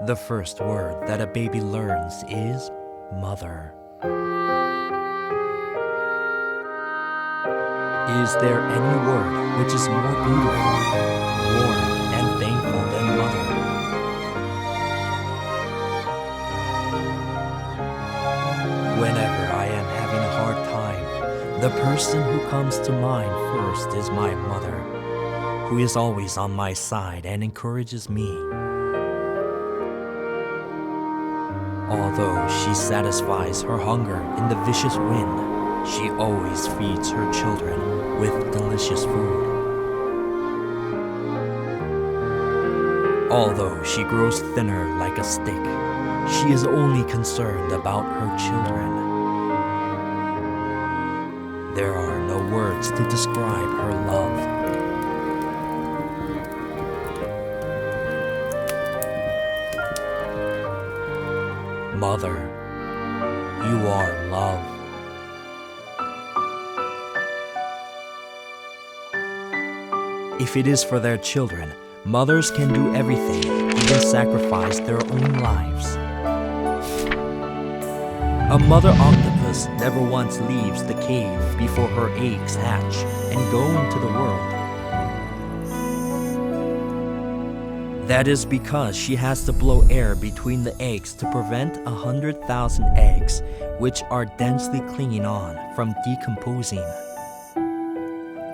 The first word that a baby learns is mother. Is there any word which is more beautiful, warm, and thankful than mother? Whenever I am having a hard time, the person who comes to mind first is my mother, who is always on my side and encourages me. Although she satisfies her hunger in the vicious wind, she always feeds her children with delicious food. Although she grows thinner like a stick, she is only concerned about her children. There are no words to describe her love. Mother, you are love. If it is for their children, mothers can do everything, even sacrifice their own lives. A mother octopus never once leaves the cave before her eggs hatch and go into the world. That is because she has to blow air between the eggs to prevent 100,000 eggs, which are densely clinging on, from decomposing.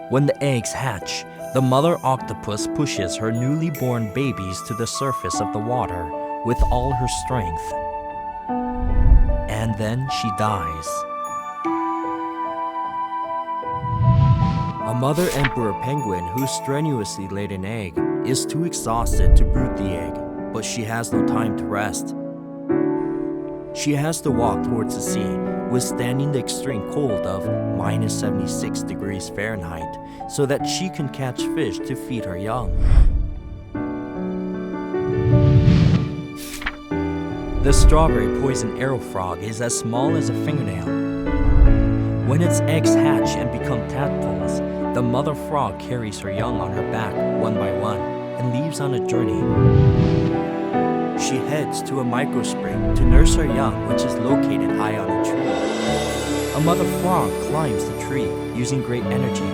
When the eggs hatch, the mother octopus pushes her newly born babies to the surface of the water with all her strength. And then she dies. A mother emperor penguin who strenuously laid an egg is too exhausted to brood the egg, but she has no time to rest. She has to walk towards the sea, withstanding the extreme cold of -76 degrees Fahrenheit, so that she can catch fish to feed her young. The strawberry poison arrow frog is as small as a fingernail. When its eggs hatch and become tadpoles, the mother frog carries her young on her back one by one and leaves on a journey. She heads to a microspring to nurse her young, which is located high on a tree. A mother frog climbs the tree using great energy.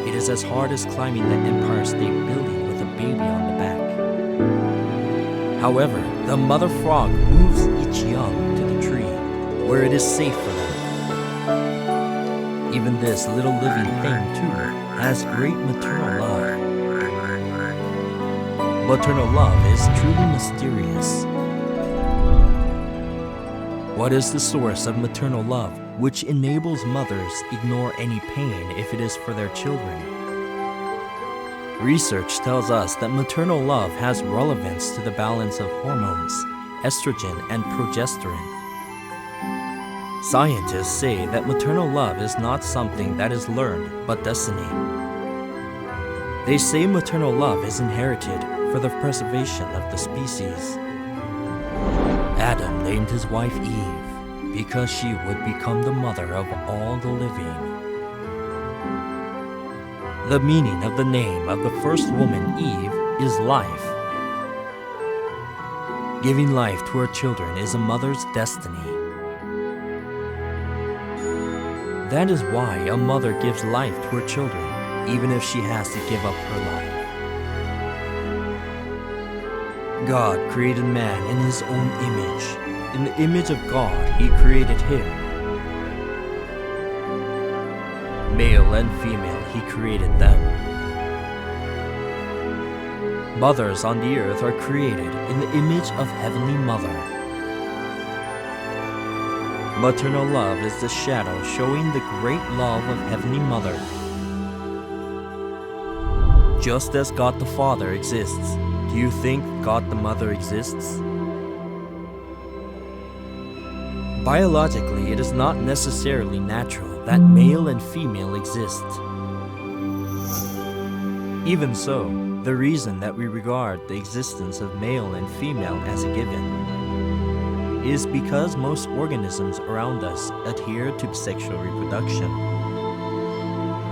It is as hard as climbing the Empire State Building with a baby on the back. However, the mother frog moves each young to the tree, where it is safe for them. Even this little living thing, too, has great maternal love. Maternal love is truly mysterious. What is the source of maternal love, which enables mothers ignore any pain if it is for their children? Research tells us that maternal love has relevance to the balance of hormones, estrogen and progesterone. Scientists say that maternal love is not something that is learned, but destiny. They say maternal love is inherited for the preservation of the species. Adam named his wife Eve because she would become the mother of all the living. The meaning of the name of the first woman, Eve, is life. Giving life to her children is a mother's destiny. That is why a mother gives life to her children, even if she has to give up her life. God created man in his own image. In the image of God, he created him. Male and female, he created them. Mothers on the earth are created in the image of Heavenly Mother. Maternal love is the shadow showing the great love of Heavenly Mother. Just as God the Father exists, do you think God the Mother exists? Biologically, it is not necessarily natural that male and female exist. Even so, the reason that we regard the existence of male and female as a given is because most organisms around us adhere to sexual reproduction.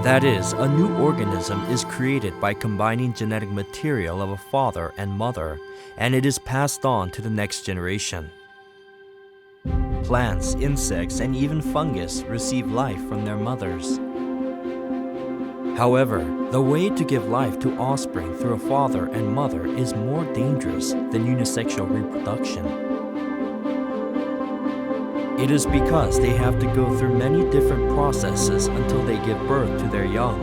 That is, a new organism is created by combining genetic material of a father and mother, and it is passed on to the next generation. Plants, insects, and even fungus receive life from their mothers. However, the way to give life to offspring through a father and mother is more dangerous than unisexual reproduction. It is because they have to go through many different processes until they give birth to their young.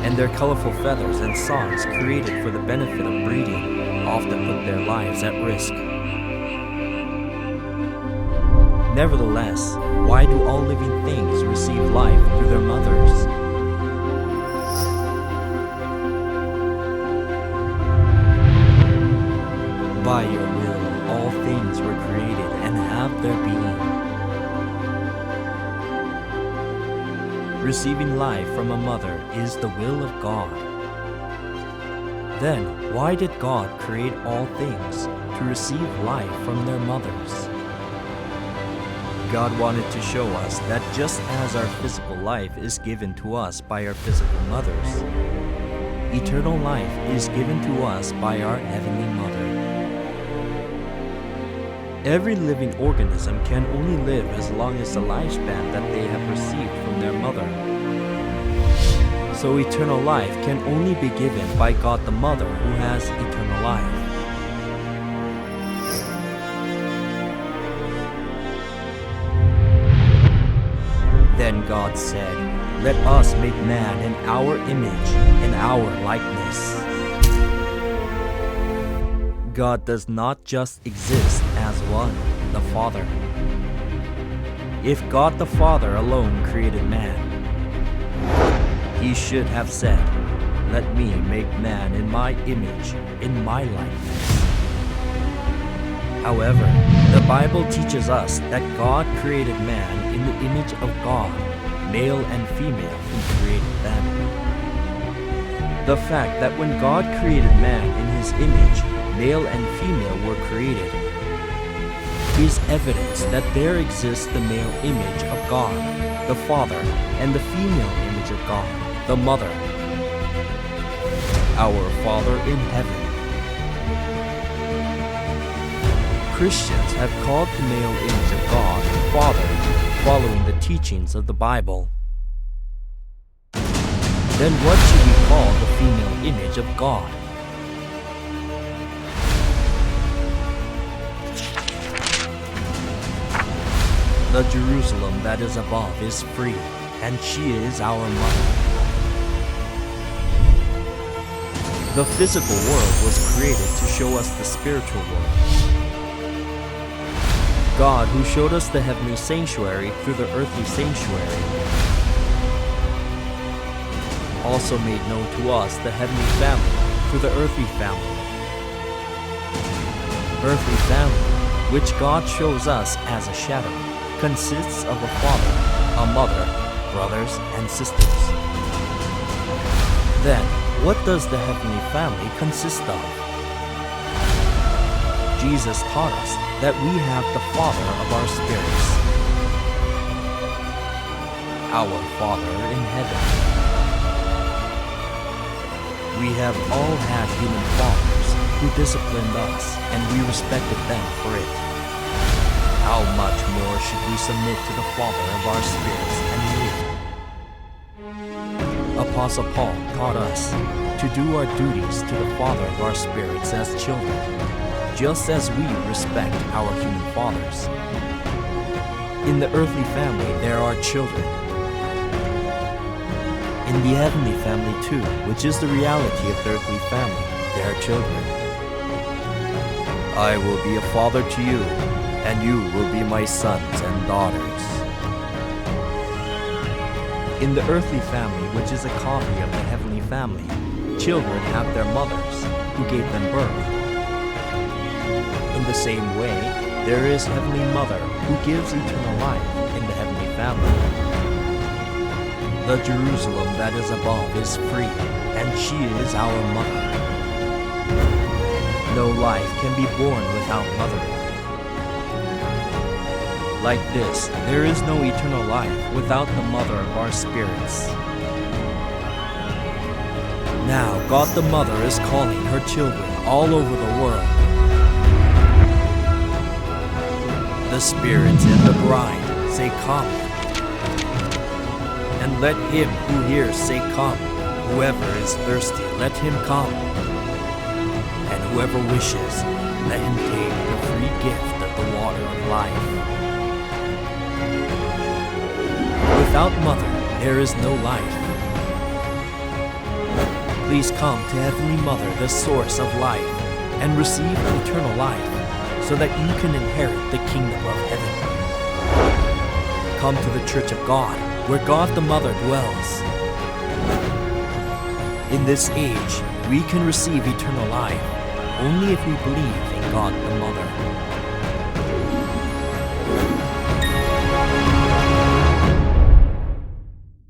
And their colorful feathers and songs created for the benefit of breeding often put their lives at risk. Nevertheless, why do all living things receive life through their mothers? By your will, all things were created and have their being. Receiving life from a mother is the will of God. Then, why did God create all things to receive life from their mothers? God wanted to show us that just as our physical life is given to us by our physical mothers, eternal life is given to us by our Heavenly Mother. Every living organism can only live as long as the lifespan that they have received from their mother. So eternal life can only be given by God the Mother who has eternal life. Then God said, "Let us make man in our image, in our likeness." God does not just exist as one, the Father. If God the Father alone created man, He should have said, "Let me make man in my image, in my likeness." However, the Bible teaches us that God created man in the image of God, male and female He created them. The fact that when God created man in His image, male and female were created, is evidence that there exists the male image of God, the Father, and the female image of God, the Mother, our Father in heaven. Christians have called the male image of God Father, following the teachings of the Bible. Then what should we call the female image of God? The Jerusalem that is above is free, and she is our mother. The physical world was created to show us the spiritual world. God, who showed us the heavenly sanctuary through the earthly sanctuary, also made known to us the heavenly family through the earthly family. Earthly family, which God shows us as a shadow, consists of a father, a mother, brothers, and sisters. Then, what does the heavenly family consist of? Jesus taught us that we have the Father of our spirits, our Father in heaven. We have all had human fathers who disciplined us, and we respected them for it. How much more should we submit to the Father of our spirits and live? Apostle Paul taught us to do our duties to the Father of our spirits as children, just as we respect our human fathers. In the earthly family, there are children. In the heavenly family too, which is the reality of the earthly family, there are children. I will be a father to you, and you will be my sons and daughters. In the earthly family, which is a copy of the heavenly family, children have their mothers, who gave them birth. In the same way, there is Heavenly Mother, who gives eternal life in the heavenly family. The Jerusalem that is above is free, and she is our mother. No life can be born without mothering. Like this, there is no eternal life without the Mother of our spirits. Now God the Mother is calling her children all over the world. The spirits and the bride say, "Come." And let him who hears say, "Come." Whoever is thirsty, let him come. And whoever wishes, let him take the free gift of the water of life. Without Mother, there is no life. Please come to Heavenly Mother, the source of life, and receive eternal life, so that you can inherit the kingdom of heaven. Come to the Church of God, where God the Mother dwells. In this age, we can receive eternal life only if we believe in God the Mother.